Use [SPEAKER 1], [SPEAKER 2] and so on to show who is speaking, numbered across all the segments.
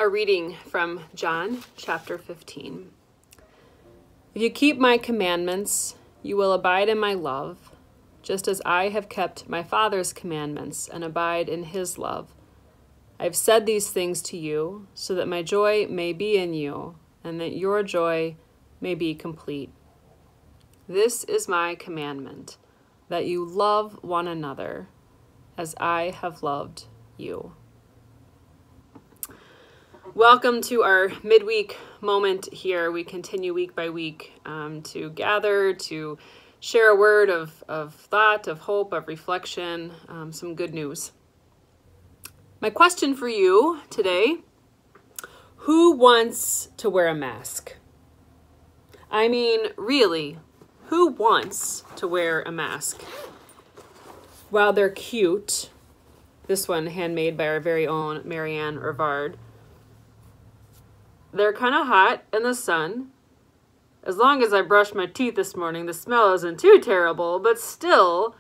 [SPEAKER 1] A reading from John chapter 15. If you keep my commandments, you will abide in my love, just as I have kept my Father's commandments and abide in his love. I have said these things to you so that my joy may be in you and that your joy may be complete. This is my commandment, that you love one another as I have loved you. Welcome to our midweek moment here. We continue week by week to gather, to share a word of thought, of hope, of reflection, some good news. My question for you today, who wants to wear a mask? I mean, really, who wants to wear a mask? While they're cute, this one handmade by our very own Marianne Rivard, they're kind of hot in the sun. As long as I brushed my teeth this morning, the smell isn't too terrible, but still,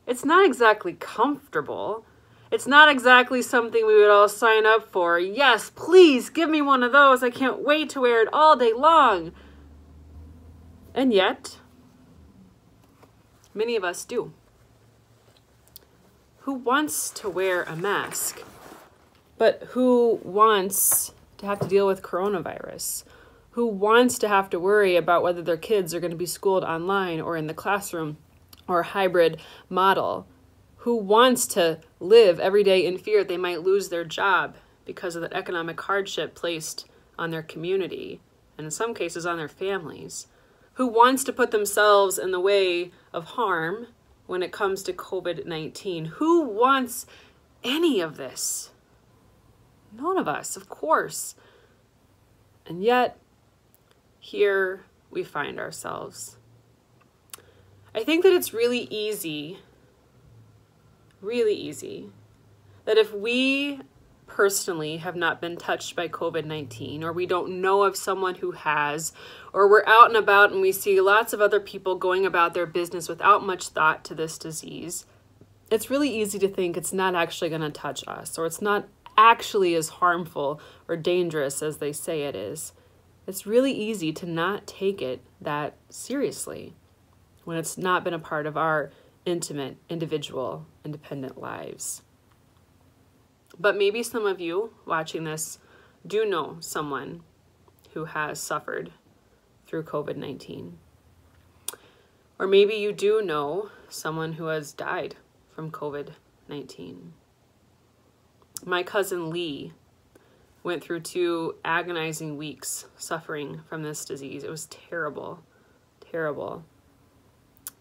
[SPEAKER 1] it's not exactly comfortable. It's not exactly something we would all sign up for. Yes, please give me one of those. I can't wait to wear it all day long. And yet, many of us do. Who wants to wear a mask? But who wants to have to deal with coronavirus? Who wants to have to worry about whether their kids are going to be schooled online or in the classroom or a hybrid model? Who wants to live every day in fear they might lose their job because of the economic hardship placed on their community and in some cases on their families? Who wants to put themselves in the way of harm when it comes to COVID-19? Who wants any of this? None of us, of course. And yet, here we find ourselves. I think that it's really easy, that if we personally have not been touched by COVID-19, or we don't know of someone who has, or we're out and about and we see lots of other people going about their business without much thought to this disease, it's really easy to think it's not actually going to touch us, or it's not actually as harmful or dangerous as they say it is. It's really easy to not take it that seriously when it's not been a part of our intimate, individual, independent lives. But maybe some of you watching this do know someone who has suffered through COVID-19. Or maybe you do know someone who has died from COVID-19. My cousin Lee went through 2 agonizing weeks suffering from this disease. It was terrible, terrible.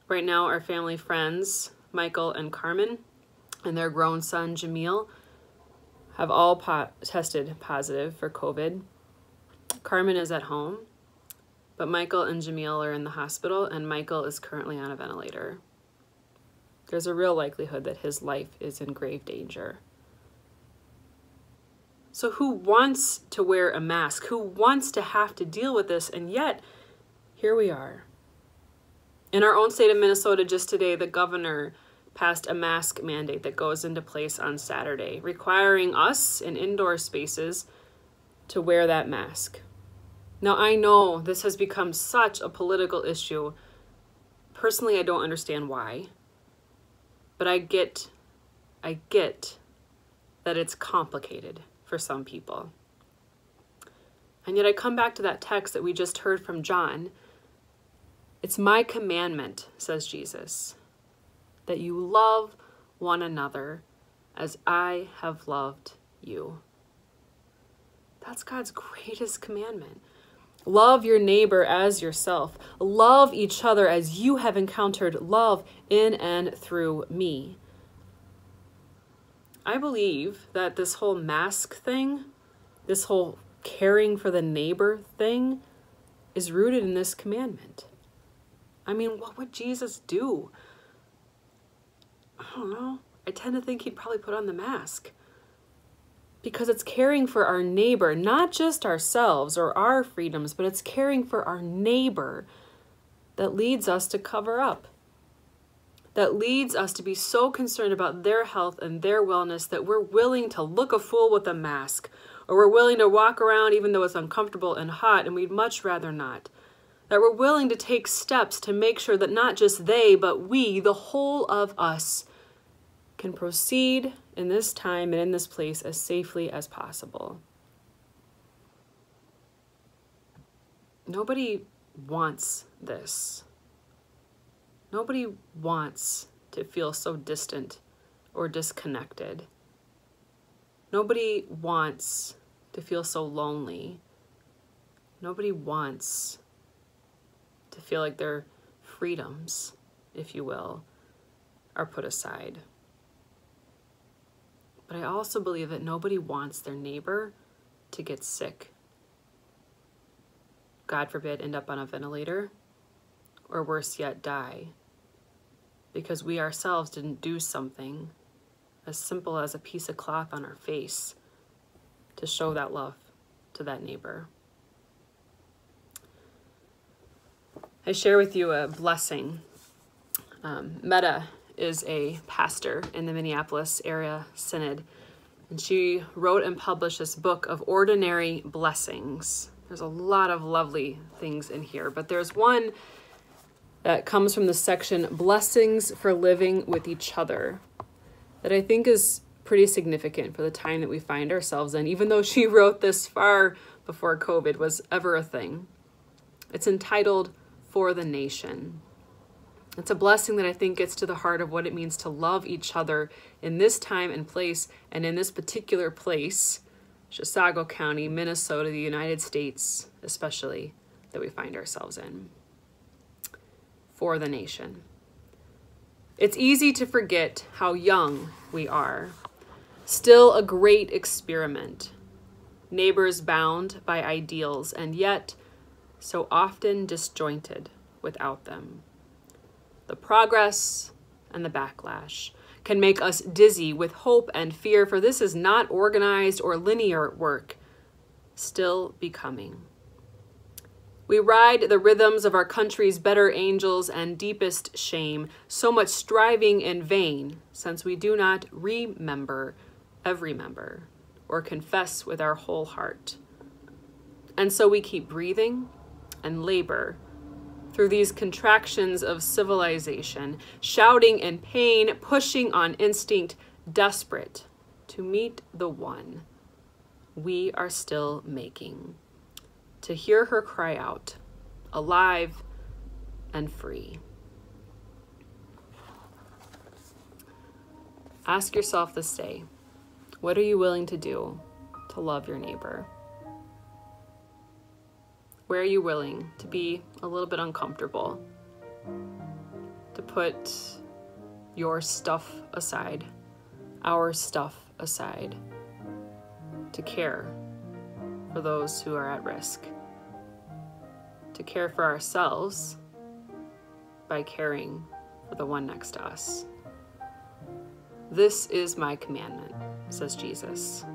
[SPEAKER 1] Right now, our family friends, Michael and Carmen, and their grown son, Jamil, have all tested positive for COVID. Carmen is at home, but Michael and Jamil are in the hospital, and Michael is currently on a ventilator. There's a real likelihood that his life is in grave danger. So who wants to wear a mask? Who wants to have to deal with this? And yet, here we are. In our own state of Minnesota just today, the governor passed a mask mandate that goes into place on Saturday, requiring us in indoor spaces to wear that mask. Now, I know this has become such a political issue. Personally, I don't understand why. But I get that it's complicated for some people. And yet I come back to that text that we just heard from John. It's my commandment, says Jesus, that you love one another as I have loved you. That's God's greatest commandment. Love your neighbor as yourself. Love each other as you have encountered love in and through me. I believe that this whole mask thing, this whole caring for the neighbor thing, is rooted in this commandment. I mean, what would Jesus do? I don't know. I tend to think he'd probably put on the mask. Because it's caring for our neighbor, not just ourselves or our freedoms, but it's caring for our neighbor that leads us to cover up. That leads us to be so concerned about their health and their wellness that we're willing to look a fool with a mask, or we're willing to walk around even though it's uncomfortable and hot and we'd much rather not. That we're willing to take steps to make sure that not just they, but we, the whole of us, can proceed in this time and in this place as safely as possible. Nobody wants this. Nobody wants to feel so distant or disconnected. Nobody wants to feel so lonely. Nobody wants to feel like their freedoms, if you will, are put aside. But I also believe that nobody wants their neighbor to get sick. God forbid, end up on a ventilator, or worse yet, die, because we ourselves didn't do something as simple as a piece of cloth on our face to show that love to that neighbor. I share with you a blessing. Meta is a pastor in the Minneapolis area synod, and she wrote and published this book of ordinary blessings. There's a lot of lovely things in here, but there's one that comes from the section Blessings for Living with Each Other that I think is pretty significant for the time that we find ourselves in, even though she wrote this far before COVID was ever a thing. It's entitled For the Nation. It's a blessing that I think gets to the heart of what it means to love each other in this time and place, and in this particular place, Chisago County, Minnesota, the United States, especially, that we find ourselves in. For the nation. It's easy to forget how young we are. Still a great experiment. Neighbors bound by ideals, and yet so often disjointed without them. The progress and the backlash can make us dizzy with hope and fear, for this is not organized or linear work, still becoming. We ride the rhythms of our country's better angels and deepest shame, so much striving in vain, since we do not remember every member or confess with our whole heart. And so we keep breathing and labor through these contractions of civilization, shouting in pain, pushing on instinct, desperate to meet the one we are still making, to hear her cry out, alive and free. Ask yourself this day, what are you willing to do to love your neighbor? Where are you willing to be a little bit uncomfortable, to put your stuff aside, our stuff aside, to care for those who are at risk, to care for ourselves by caring for the one next to us? This is my commandment, says Jesus,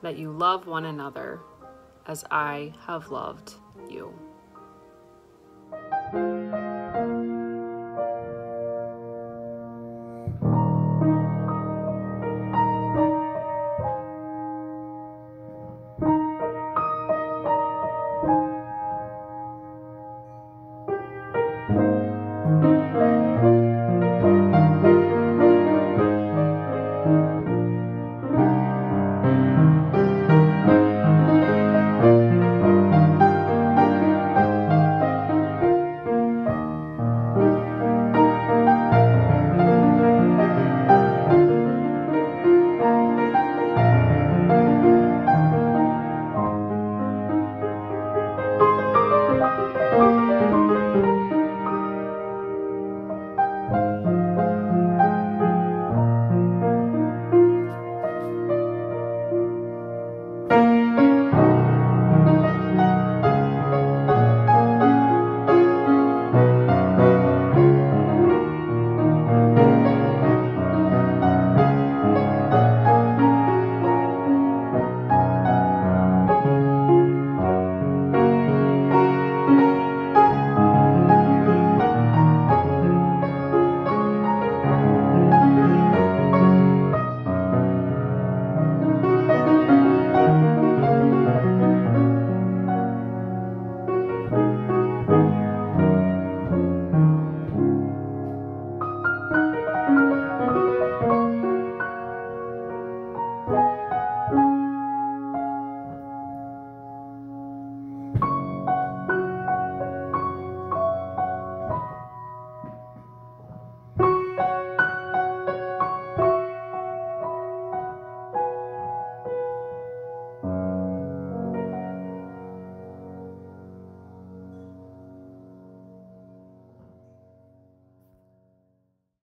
[SPEAKER 1] that you love one another as I have loved